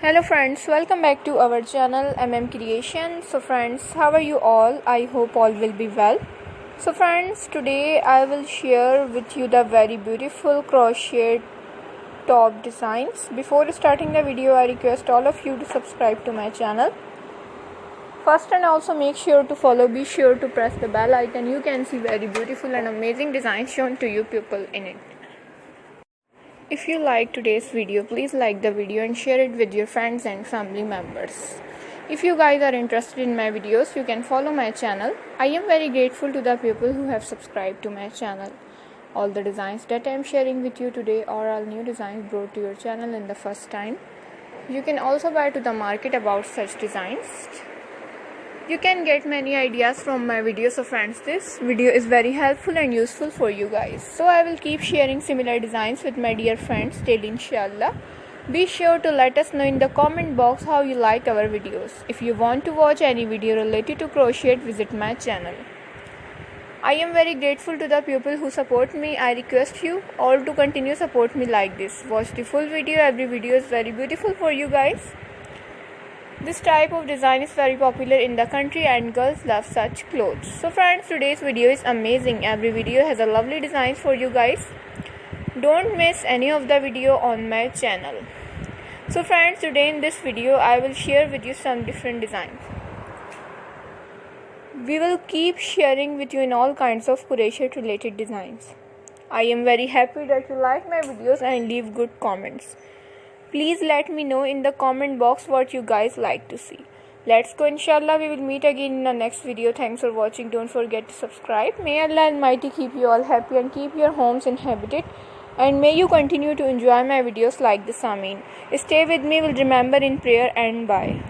Hello friends, welcome back to our channel Creation. So friends, how are you all? I hope all will be well. So friends, today I will share with you the very beautiful crochet top designs. Before starting the video, I request all of you to subscribe to my channel. First, and also make sure to follow, be sure to press the bell icon. You can see very beautiful and amazing designs shown to you people in it. If you like today's video, please like the video and share it with your friends and family members. If you guys are interested in my videos, you can follow my channel. I am very grateful to the people who have subscribed to my channel. All the designs that I am sharing with you today are all new designs brought to your channel in the first time. You can also buy to the market about such designs. You can get many ideas from my videos. So friends, this video is very helpful and useful for you guys. So I will keep sharing similar designs with my dear friends till inshallah. Be sure to let us know in the comment box how you like our videos. If you want to watch any video related to crochet, visit my channel. I am very grateful to the people who support me. I request you all to continue support me like this. Watch the full video. Every video is very beautiful for you guys. This type of design is very popular in the country and girls love such clothes. So friends, today's video is amazing. Every video has a lovely design for you guys. Don't miss any of the video on my channel. So friends, today in this video I will share with you some different designs. We will keep sharing with you in all kinds of crochet related designs. I am very happy that you like my videos and leave good comments. Please let me know in the comment box what you guys like to see. Let's go, inshallah. We will meet again in the next video. Thanks for watching. Don't forget to subscribe. May Allah Almighty keep you all happy and keep your homes inhabited. And may you continue to enjoy my videos like this. Ameen. Stay with me. Will remember in prayer and bye.